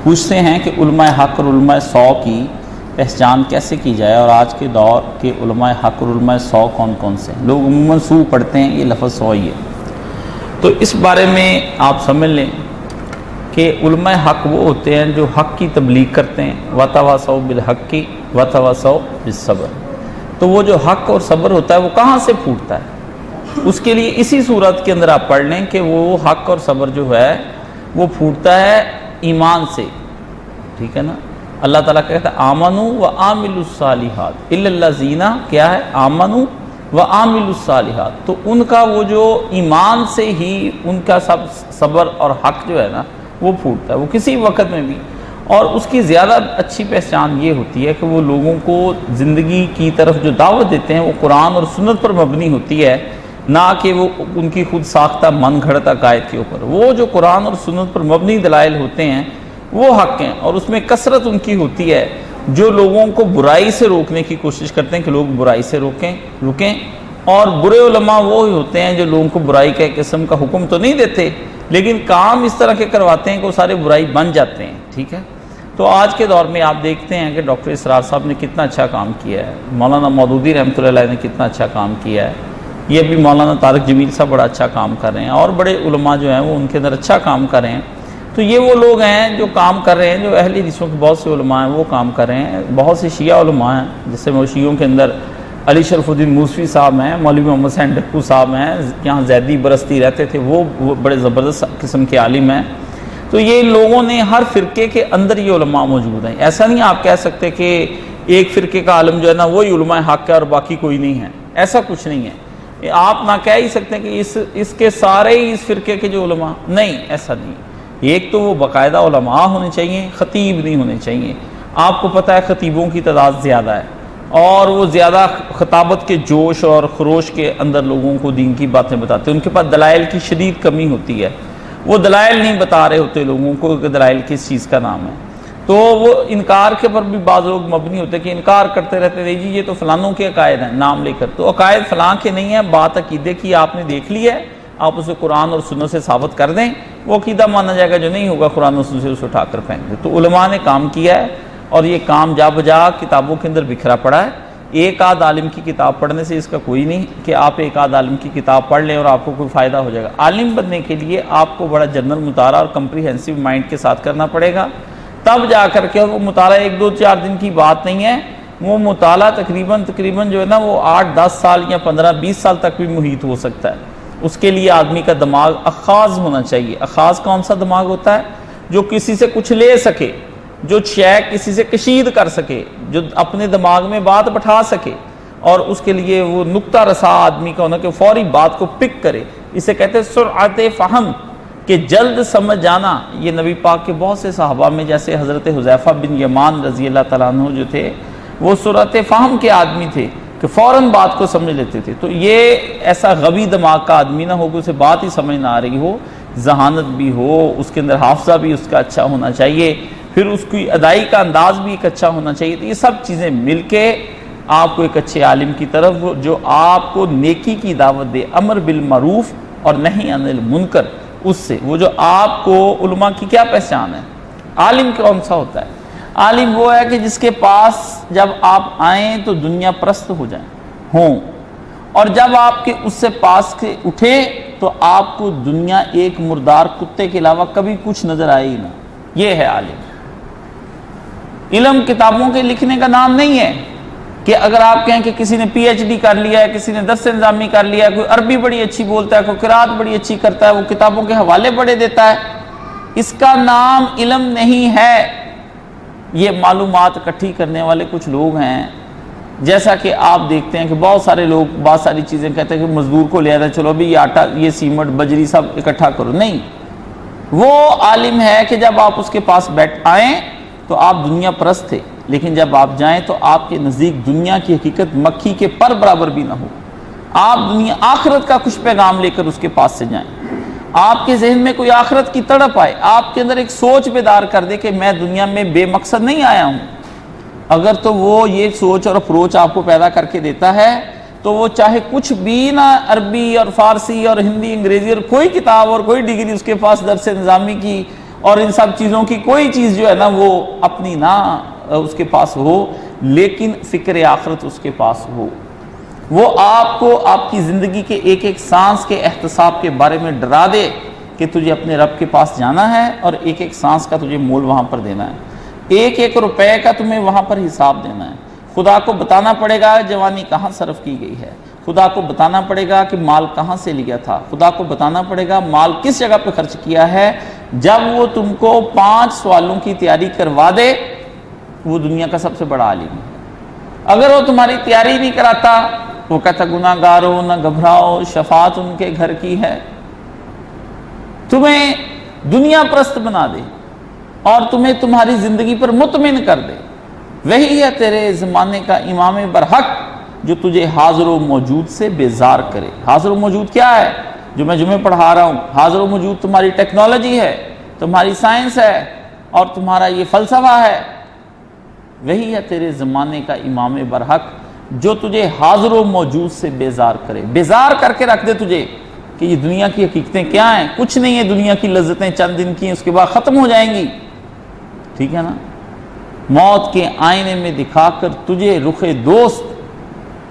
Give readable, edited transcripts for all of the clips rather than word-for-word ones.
پوچھتے ہیں کہ علماء حق اور علماء سو کی پہچان کیسے کی جائے، اور آج کے دور کے علماء حق اور علماء سو کون کون سے ہیں؟ لوگ عموماً سو پڑھتے ہیں، یہ لفظ سو ہی ہے۔ تو اس بارے میں آپ سمجھ لیں کہ علماء حق وہ ہوتے ہیں جو حق کی تبلیغ کرتے ہیں، وَتَوَاصَوْا بِالْحَقِّ وَتَوَاصَوْا بِالصَّبْرِ۔ تو وہ جو حق اور صبر ہوتا ہے وہ کہاں سے پھوٹتا ہے؟ اس کے لیے اسی صورت کے اندر آپ پڑھ لیں کہ وہ حق اور صبر جو ہے وہ پھوٹتا ہے ایمان سے، ٹھیک ہے نا۔ اللہ تعالیٰ کہتا ہے آمنوا وعاملوا الصالحات الا الذین، کیا ہے؟ آمنوا وعاملوا الصالحات۔ تو ان کا وہ جو ایمان سے ہی ان کا سب صبر اور حق جو ہے نا وہ پھوٹتا ہے، وہ کسی وقت میں بھی۔ اور اس کی زیادہ اچھی پہچان یہ ہوتی ہے کہ وہ لوگوں کو زندگی کی طرف جو دعوت دیتے ہیں وہ قرآن اور سنت پر مبنی ہوتی ہے، نہ کہ وہ ان کی خود ساختہ من گھڑت عقائد کے اوپر۔ وہ جو قرآن اور سنت پر مبنی دلائل ہوتے ہیں وہ حق ہیں، اور اس میں کثرت ان کی ہوتی ہے جو لوگوں کو برائی سے روکنے کی کوشش کرتے ہیں کہ لوگ برائی سے رکیں۔ اور برے علماء وہ ہوتے ہیں جو لوگوں کو برائی کا ایک قسم کا حکم تو نہیں دیتے، لیکن کام اس طرح کے کرواتے ہیں کہ وہ سارے برائی بن جاتے ہیں، ٹھیک ہے۔ تو آج کے دور میں آپ دیکھتے ہیں کہ ڈاکٹر اسرار صاحب نے کتنا اچھا کام کیا ہے، مولانا مودودی رحمۃ اللہ علیہ نے کتنا اچھا کام کیا ہے، یہ بھی مولانا طارق جمیل صاحب بڑا اچھا کام کر رہے ہیں، اور بڑے علماء جو ہیں وہ ان کے اندر اچھا کام کر رہے ہیں۔ تو یہ وہ لوگ ہیں جو کام کر رہے ہیں، جو اہل حدیثوں کے بہت سے علماء ہیں وہ کام کر رہے ہیں۔ بہت سے شیعہ علماء ہیں، جیسے وہ شیعوں کے اندر علی شرف الدین موسوی صاحب ہیں، مولوی محمد حسین ڈکو صاحب ہیں، یہاں زیدی برستی رہتے تھے، وہ بڑے زبردست قسم کے عالم ہیں۔ تو یہ لوگوں نے ہر فرقے کے اندر یہ علماء موجود ہیں، ایسا نہیں آپ کہہ سکتے کہ ایک فرقے کا عالم جو ہے نا وہی علماء حق ہے اور باقی کوئی نہیں ہے، ایسا کچھ نہیں ہے۔ آپ نہ کہہ ہی سکتے کہ اس کے سارے ہی اس فرقے کے جو علماء، نہیں، ایسا نہیں۔ ایک تو وہ باقاعدہ علماء ہونے چاہیے، خطیب نہیں ہونے چاہیے۔ آپ کو پتہ ہے خطیبوں کی تعداد زیادہ ہے، اور وہ زیادہ خطابت کے جوش اور خروش کے اندر لوگوں کو دین کی باتیں بتاتے ہیں، ان کے پاس دلائل کی شدید کمی ہوتی ہے، وہ دلائل نہیں بتا رہے ہوتے لوگوں کو کہ دلائل کس چیز کا نام ہے۔ تو وہ انکار کے پر بھی بعض لوگ مبنی ہوتے ہیں کہ انکار کرتے رہتے ہیں، جی یہ تو فلانوں کے عقائد ہیں نام لے کر، تو عقائد فلاں کے نہیں ہیں، بات عقیدے کی آپ نے دیکھ لی ہے، آپ اسے قرآن اور سنت سے ثابت کر دیں، وہ عقیدہ مانا جائے گا، جو نہیں ہوگا قرآن اور سنت سے اسے اٹھا کر پھینک دیں۔ تو علماء نے کام کیا ہے، اور یہ کام جا بجا کتابوں کے اندر بکھرا پڑا ہے۔ ایک آدھ عالم کی کتاب پڑھنے سے اس کا کوئی نہیں کہ آپ ایک آدھ عالم کی کتاب پڑھ لیں اور آپ کو کوئی فائدہ ہو جائے گا۔ عالم بننے کے لیے آپ کو بڑا جنرل مطالعہ اور کمپریہنسو مائنڈ کے ساتھ کرنا پڑے گا، تب جا کر کے وہ مطالعہ 1-2-4 دن کی بات نہیں ہے، وہ مطالعہ تقریباً جو ہے نا وہ 8-10 سال یا 15-20 سال تک بھی محیط ہو سکتا ہے۔ اس کے لیے آدمی کا دماغ اخاذ ہونا چاہیے۔ اخاذ کون سا دماغ ہوتا ہے؟ جو کسی سے کچھ لے سکے، جو شے کسی سے کشید کر سکے، جو اپنے دماغ میں بات بٹھا سکے، اور اس کے لیے وہ نقطہ رسا آدمی کا ہونا کہ فوری بات کو پک کرے۔ اسے کہتے ہیں سرعت فہم، کہ جلد سمجھ جانا۔ یہ نبی پاک کے بہت سے صحابہ میں جیسے حضرت حذیفہ بن یمان رضی اللہ تعالیٰ عنہ جو تھے، وہ سرعت فہم کے آدمی تھے کہ فوراً بات کو سمجھ لیتے تھے۔ تو یہ ایسا غبی دماغ کا آدمی نہ ہو کہ اسے بات ہی سمجھ نہ آ رہی ہو، ذہانت بھی ہو، اس کے اندر حافظہ بھی اس کا اچھا ہونا چاہیے، پھر اس کی ادائی کا انداز بھی ایک اچھا ہونا چاہیے۔ تو یہ سب چیزیں مل کے آپ کو ایک اچھے عالم کی طرف، جو آپ کو نیکی کی دعوت دے، امر بالمعروف اور نہی عن المنکر، اس سے وہ جو آپ کو علماء کی کیا پہچان ہے؟ عالم کون سا ہوتا ہے؟ عالم وہ ہے کہ جس کے پاس جب آپ آئیں تو دنیا پرست ہو جائیں ہوں، اور جب آپ کے اس سے پاس کے اٹھے تو آپ کو دنیا ایک مردار کتے کے علاوہ کبھی کچھ نظر آئے ہی نہ۔ یہ ہے عالم۔ علم کتابوں کے لکھنے کا نام نہیں ہے کہ اگر آپ کہیں کہ کسی نے پی ایچ ڈی کر لیا ہے، کسی نے درس نظامی کر لیا ہے، کوئی عربی بڑی اچھی بولتا ہے، کوئی قرات بڑی اچھی کرتا ہے، وہ کتابوں کے حوالے بڑے دیتا ہے، اس کا نام علم نہیں ہے۔ یہ معلومات اکٹھی کرنے والے کچھ لوگ ہیں، جیسا کہ آپ دیکھتے ہیں کہ بہت سارے لوگ بہت ساری چیزیں کہتے ہیں کہ مزدور کو لے آتا ہے، چلو ابھی یہ آٹا، یہ سیمنٹ، بجری سب اکٹھا کرو۔ نہیں، وہ عالم ہے کہ جب آپ اس کے پاس بیٹھ آئیں تو آپ دنیا پرست تھے، لیکن جب آپ جائیں تو آپ کے نزدیک دنیا کی حقیقت مکھی کے پر برابر بھی نہ ہو، آپ دنیا آخرت کا کچھ پیغام لے کر اس کے پاس سے جائیں، آپ کے ذہن میں کوئی آخرت کی تڑپ آئے، آپ کے اندر ایک سوچ بیدار کر دے کہ میں دنیا میں بے مقصد نہیں آیا ہوں۔ اگر تو وہ یہ سوچ اور اپروچ آپ کو پیدا کر کے دیتا ہے تو وہ چاہے کچھ بھی نہ عربی اور فارسی اور ہندی انگریزی اور کوئی کتاب اور کوئی ڈگری اس کے پاس درس نظامی کی اور ان سب چیزوں کی کوئی چیز جو ہے نا وہ اپنی نہ اس کے پاس ہو، لیکن فکر آخرت اس کے پاس ہو، وہ آپ کو آپ کی زندگی کے ایک ایک سانس کے احتساب کے بارے میں ڈرا دے کہ تجھے اپنے رب کے پاس جانا ہے اور ایک ایک سانس کا تجھے مول وہاں پر دینا ہے، ایک ایک روپے کا تمہیں وہاں پر حساب دینا ہے۔ خدا کو بتانا پڑے گا جوانی کہاں صرف کی گئی ہے، خدا کو بتانا پڑے گا کہ مال کہاں سے لیا تھا، خدا کو بتانا پڑے گا مال کس جگہ پہ خرچ کیا ہے۔ جب وہ تم کو 5 سوالوں کی تیاری کروا دے، وہ دنیا کا سب سے بڑا عالم ہے۔ اگر وہ تمہاری تیاری نہیں کراتا، وہ کہتا گناہ گار ہو نہ گھبراؤ، شفاعت ان کے گھر کی ہے، تمہیں دنیا پرست بنا دے اور تمہیں تمہاری زندگی پر مطمئن کر دے، وہی ہے تیرے زمانے کا امام برحق جو تجھے حاضر و موجود سے بیزار کرے۔ حاضر و موجود کیا ہے؟ جو میں جمعے پڑھا رہا ہوں، حاضر و موجود تمہاری ٹیکنالوجی ہے، تمہاری سائنس ہے اور تمہارا یہ فلسفہ ہے، وہی ہے تیرے زمانے کا امام برحق جو تجھے حاضر و موجود سے بیزار کرے، بیزار کر کے رکھ دے تجھے کہ یہ دنیا کی حقیقتیں کیا ہیں، کچھ نہیں ہے، دنیا کی لذتیں چند دن کی ہیں، اس کے بعد ختم ہو جائیں گی، ٹھیک ہے نا۔ موت کے آئینے میں دکھا کر تجھے رخ دوست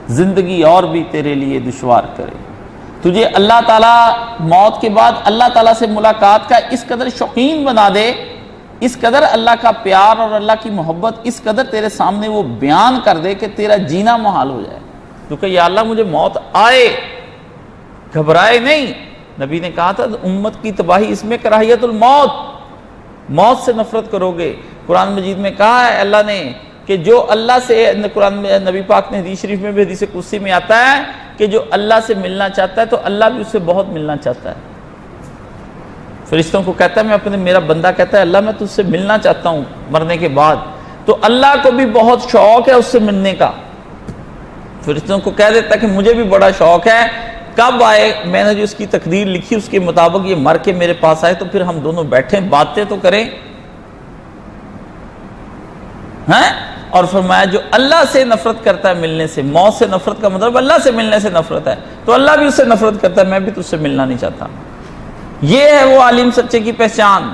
زندگی اور بھی تیرے لیے دشوار کرے، تجھے اللہ تعالیٰ موت کے بعد اللہ تعالیٰ سے ملاقات کا اس قدر شوقین بنا دے، اس قدر اللہ کا پیار اور اللہ کی محبت اس قدر تیرے سامنے وہ بیان کر دے کہ تیرا جینا محال ہو جائے، تو کہ یا اللہ مجھے موت آئے، گھبرائے نہیں۔ نبی نے کہا تھا امت کی تباہی اس میں کراہیت الموت، موت سے نفرت کرو گے۔ قرآن مجید میں کہا ہے اللہ نے کہ جو اللہ سے، قرآن میں نبی پاک نے حدیث شریف میں بھی حدیث قدسی میں آتا ہے کہ جو اللہ سے ملنا چاہتا ہے تو اللہ بھی اس سے بہت ملنا چاہتا ہے۔ فرشتوں کو کہتا ہے میں اپنے، میرا بندہ کہتا ہے اللہ میں تجھ سے ملنا چاہتا ہوں مرنے کے بعد، تو اللہ کو بھی بہت شوق ہے اس سے ملنے کا۔ فرشتوں کو کہہ دیتا ہے کہ مجھے بھی بڑا شوق ہے، کب آئے، میں نے جو اس کی تقدیر لکھی اس کے مطابق یہ مر کے میرے پاس آئے تو پھر ہم دونوں بیٹھیں باتیں تو کریں، ہیں۔ اور فرمایا جو اللہ سے نفرت کرتا ہے ملنے سے، موت سے نفرت کا مطلب اللہ سے ملنے سے نفرت ہے، تو اللہ بھی اس سے نفرت کرتا ہے، میں بھی تجھ سے ملنا نہیں چاہتا۔ یہ ہے وہ عالم سچے کی پہچان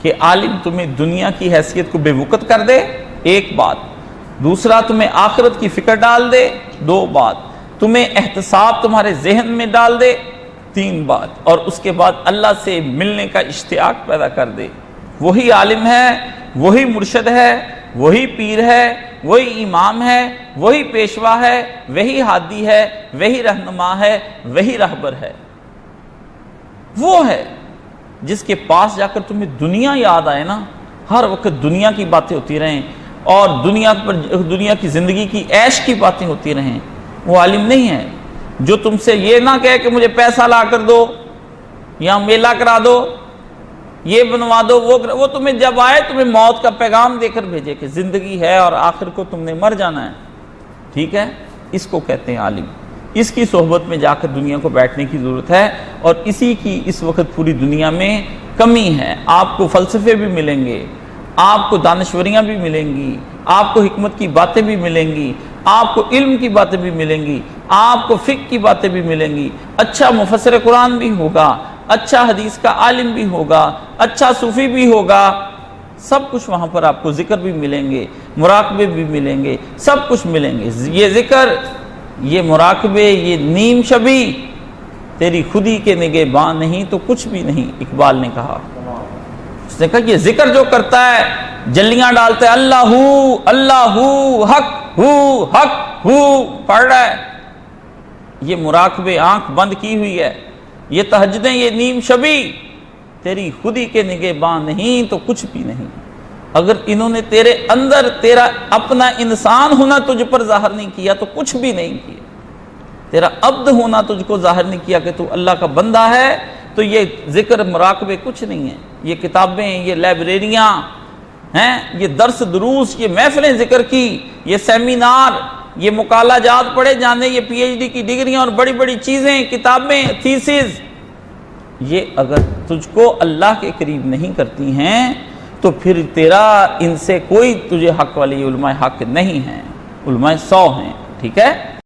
کہ عالم تمہیں دنیا کی حیثیت کو بے وقت کر دے، ایک بات، دوسرا تمہیں آخرت کی فکر ڈال دے، 2 بات، تمہیں احتساب تمہارے ذہن میں ڈال دے، 3 بات، اور اس کے بعد اللہ سے ملنے کا اشتیاق پیدا کر دے۔ وہی عالم ہے، وہی مرشد ہے، وہی پیر ہے، وہی امام ہے، وہی پیشوا ہے، وہی ہادی ہے، وہی رہنما ہے، وہی رہبر ہے۔ وہ ہے جس کے پاس جا کر تمہیں دنیا یاد آئے نا، ہر وقت دنیا کی باتیں ہوتی رہیں اور دنیا کی زندگی کی عیش کی باتیں ہوتی رہیں، وہ عالم نہیں ہے۔ جو تم سے یہ نہ کہے کہ مجھے پیسہ لا کر دو یا میلہ کرا دو، یہ بنوا دو، وہ تمہیں جب آئے تمہیں موت کا پیغام دے کر بھیجے کہ زندگی ہے اور آخر کو تم نے مر جانا ہے، ٹھیک ہے، اس کو کہتے ہیں عالم۔ اس کی صحبت میں جا کر دنیا کو بیٹھنے کی ضرورت ہے، اور اسی کی اس وقت پوری دنیا میں کمی ہے۔ آپ کو فلسفے بھی ملیں گے، آپ کو دانشوریاں بھی ملیں گی، آپ کو حکمت کی باتیں بھی ملیں گی، آپ کو علم کی باتیں بھی ملیں گی، آپ کو فقہ کی باتیں بھی ملیں گی، اچھا مفسر قرآن بھی ہوگا، اچھا حدیث کا عالم بھی ہوگا، اچھا صوفی بھی ہوگا، سب کچھ وہاں پر آپ کو ذکر بھی ملیں گے، مراقبے بھی ملیں گے، سب کچھ ملیں گے۔ یہ ذکر، یہ مراقبے، یہ نیم شبی تیری خودی کے نگہباں نہیں تو کچھ بھی نہیں، اقبال نے کہا۔ اس نے کہا یہ ذکر جو کرتا ہے، جلیاں ڈالتا ہے، اللہ ہو اللہ ہو حق ہو حق ہو پڑھ رہا ہے، یہ مراقبے آنکھ بند کی ہوئی ہے، یہ تہجدیں، یہ نیم شبی تیری خودی کے نگہباں نہیں تو کچھ بھی نہیں۔ اگر انہوں نے تیرے اندر تیرا اپنا انسان ہونا تجھ پر ظاہر نہیں کیا تو کچھ بھی نہیں کیا، تیرا عبد ہونا تجھ کو ظاہر نہیں کیا کہ تو اللہ کا بندہ ہے، تو یہ ذکر مراقبے کچھ نہیں ہیں، یہ کتابیں، یہ لائبریریاں ہیں، یہ درس دروس، یہ محفلیں ذکر کی، یہ سیمینار، یہ مقالہ جات پڑھے جانے، یہ پی ایچ ڈی کی ڈگریاں اور بڑی بڑی چیزیں، کتابیں، تھیسز، یہ اگر تجھ کو اللہ کے قریب نہیں کرتی ہیں تو پھر تیرا ان سے کوئی تجھے حق والی علماء حق نہیں ہیں، علماء 100 ہیں، ٹھیک ہے۔